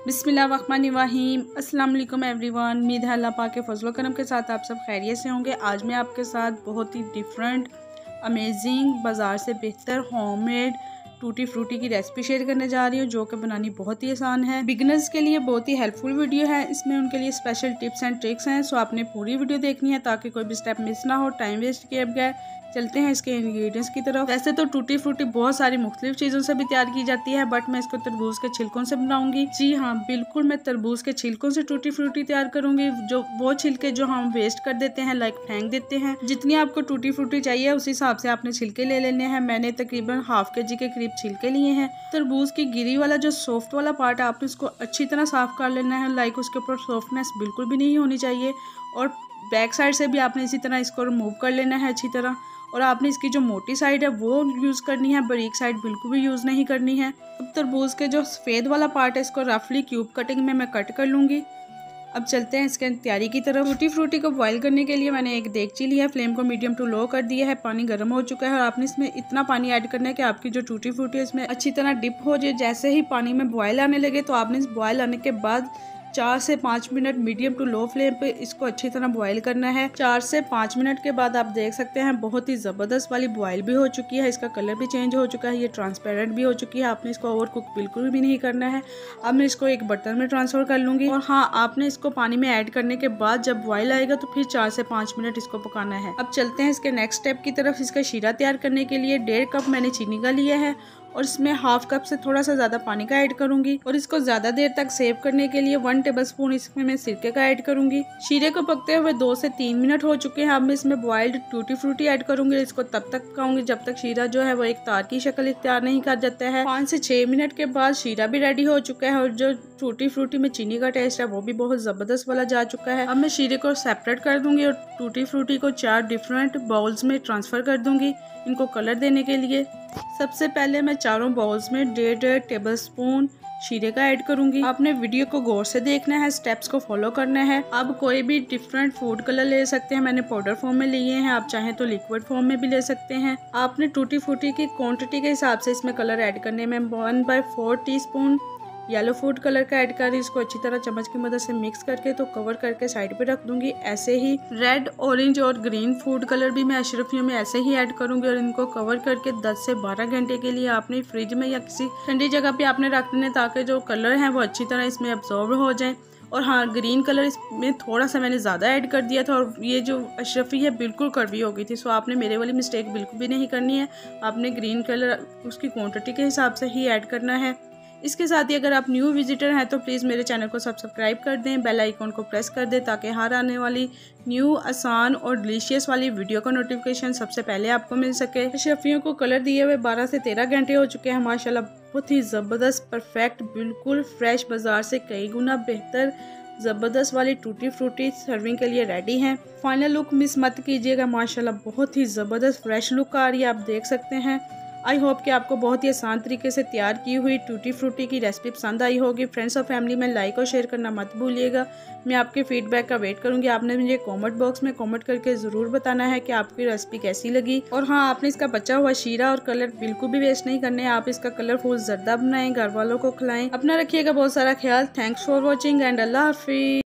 बिस्मिल्लाहिर्रहमानिर्रहीम। अस्सलाम वालेकुम एवरीवन। उम्मीद है अल्लाह पाक के फजल करम के साथ आप सब खैरियत से होंगे। आज मैं आपके साथ बहुत ही डिफरेंट अमेजिंग बाज़ार से बेहतर होममेड टूटी फ्रूटी की रेसिपी शेयर करने जा रही हूँ, जो कि बनानी बहुत ही आसान है। बिगिनर्स के लिए बहुत ही हेल्पफुल वीडियो है। इसमें उनके लिए स्पेशल टिप्स एंड ट्रिक्स हैं, सो आपने पूरी वीडियो देखनी है ताकि कोई भी स्टेप मिस ना हो, टाइम वेस्ट किए बगैर। चलते हैं इसके इंग्रेडिएंट्स की तरफ। वैसे तो टूटी फ्रूटी बहुत सारी मुख्तलिफ चीज़ों से भी तैयार की जाती है, बट मैं इसको तरबूज के छिलकों से बनाऊंगी। जी हाँ, बिल्कुल मैं तरबूज के छिलकों से टूटी फ्रूटी तैयार करूंगी। जो वो छिलके जो हम वेस्ट कर देते हैं, लाइक फेंक देते हैं। जितनी आपको टूटी फ्रूटी चाहिए उस हिसाब से आपने छिलके ले लेने हैं। मैंने तकरीबन ½ kg के करीब छिलके लिए हैं। तरबूज की गिरी वाला जो सॉफ्ट वाला पार्ट है, आपने उसको अच्छी तरह साफ कर लेना है। लाइक उसके ऊपर सॉफ्टनेस बिल्कुल भी नहीं होनी चाहिए, और बैक साइड से भी आपने इसी तरह इसको रिमूव कर लेना है अच्छी तरह। और आपने इसकी जो मोटी साइड है वो यूज़ करनी है, बारीक साइड बिल्कुल भी यूज़ नहीं करनी है। अब तरबूज के जो सफ़ेद वाला पार्ट है, इसको रफली क्यूब कटिंग में मैं कट कर लूँगी। अब चलते हैं इसके तैयारी की तरफ। टूटी फ्रूटी को बॉईल करने के लिए मैंने एक देगची लिया है, फ्लेम को मीडियम टू लो कर दिया है। पानी गर्म हो चुका है और आपने इसमें इतना पानी ऐड करना है कि आपकी जो टूटी फ्रूटी है इसमें अच्छी तरह डिप हो जाए। जैसे ही पानी में बॉयल आने लगे तो आपने इस बॉयल आने के बाद 4 से 5 minute medium to low flame पे इसको अच्छी तरह बॉईल करना है। 4 से 5 मिनट के बाद आप देख सकते हैं बहुत ही ज़बरदस्त वाली बॉईल भी हो चुकी है। इसका कलर भी चेंज हो चुका है, ये ट्रांसपेरेंट भी हो चुकी है। आपने इसको ओवर कुक बिल्कुल भी नहीं करना है। अब मैं इसको एक बर्तन में ट्रांसफ़र कर लूँगी। और हाँ, आपने इसको पानी में ऐड करने के बाद जब बॉईल आएगा तो फिर 4 से 5 मिनट इसको पकाना है। अब चलते हैं इसके नेक्स्ट स्टेप की तरफ। इसका शीरा तैयार करने के लिए 1.5 कप मैंने चीनी का लिया है, और इसमें ½ कप से थोड़ा सा ज़्यादा पानी का ऐड करूंगी। और इसको ज़्यादा देर तक सेव करने के लिए 1 टेबलस्पून इसमें मैं सिरके का ऐड करूंगी। शीरे को पकते हुए 2 से 3 मिनट हो चुके हैं। अब मैं इसमें बॉइल्ड टूटी फ्रूटी ऐड करूंगी। इसको तब तक पकाऊंगी जब तक शीरा जो है वो एक तार की शक्ल इख्तियार नहीं कर जाता है। 5 से 6 मिनट के बाद शीरा भी रेडी हो चुका है, और जो टूटी फ्रूटी में चीनी का टेस्ट है वो भी बहुत ज़बरदस्त वाला जा चुका है। अब मैं शीरे को सेपरेट कर दूंगी और टूटी फ्रूटी को 4 डिफरेंट बाउल्स में ट्रांसफ़र कर दूंगी इनको कलर देने के लिए। सबसे पहले मैं चारों बाउल्स में 1.5 टेबलस्पून शीरे का ऐड करूंगी। आपने वीडियो को गौर से देखना है, स्टेप्स को फॉलो करना है। अब कोई भी डिफरेंट फूड कलर ले सकते हैं, मैंने पाउडर फॉर्म में लिए हैं, आप चाहें तो लिक्विड फॉर्म में भी ले सकते हैं। आपने टूटी फ्रूटी की क्वांटिटी के हिसाब से इसमें कलर ऐड करने में 1/4 टीस्पून येलो फूड कलर का ऐड कर इसको अच्छी तरह चम्मच की मदद से मिक्स करके तो कवर करके साइड पे रख दूंगी। ऐसे ही रेड, ऑरेंज और ग्रीन फूड कलर भी मैं अशरफियों में ऐसे ही ऐड करूंगी, और इनको कवर करके 10 से 12 घंटे के लिए आपने फ्रिज में या किसी ठंडी जगह पे आपने रख देने, ताकि जो कलर है वो अच्छी तरह इसमें अब्जॉर्ब हो जाए। और हाँ, ग्रीन कलर इसमें थोड़ा सा मैंने ज़्यादा ऐड कर दिया था, और ये जो अशरफी है बिल्कुल कड़वी हो गई थी। सो आपने मेरे वाली मिस्टेक बिल्कुल भी नहीं करनी है। आपने ग्रीन कलर उसकी क्वांटिटी के हिसाब से ही ऐड करना है। इसके साथ ही अगर आप न्यू विजिटर हैं तो प्लीज़ मेरे चैनल को सब्सक्राइब कर दें, बेल आइकॉन को प्रेस कर दें, ताकि हर आने वाली न्यू, आसान और डिलीशियस वाली वीडियो का नोटिफिकेशन सबसे पहले आपको मिल सके। अशरफियों को कलर दिए हुए 12 से 13 घंटे हो चुके हैं। माशाल्लाह बहुत ही ज़बरदस्त, परफेक्ट, बिल्कुल फ्रेश, बाजार से कई गुना बेहतर ज़बरदस्त वाली टूटी फ्रूटी सर्विंग के लिए रेडी हैं। फाइनल लुक मिस मत कीजिएगा, माशाल्लाह बहुत ही ज़बरदस्त फ्रेश लुक आ रही है, आप देख सकते हैं। आई होप कि आपको बहुत ही आसान तरीके से तैयार की हुई टूटी फ्रूटी की रेसिपी पसंद आई होगी। फ्रेंड्स और फैमिली में लाइक और शेयर करना मत भूलिएगा। मैं आपके फीडबैक का वेट करूंगी। आपने मुझे कमेंट बॉक्स में कमेंट करके ज़रूर बताना है कि आपकी रेसिपी कैसी लगी। और हाँ, आपने इसका बचा हुआ शीरा और कलर बिल्कुल भी वेस्ट नहीं करने। आप इसका कलरफुल जर्दा बनाएं, घर वालों को खिलाएं। अपना रखिएगा बहुत सारा ख्याल। थैंक्स फॉर वॉचिंग एंड अल्लाह हाफिज़।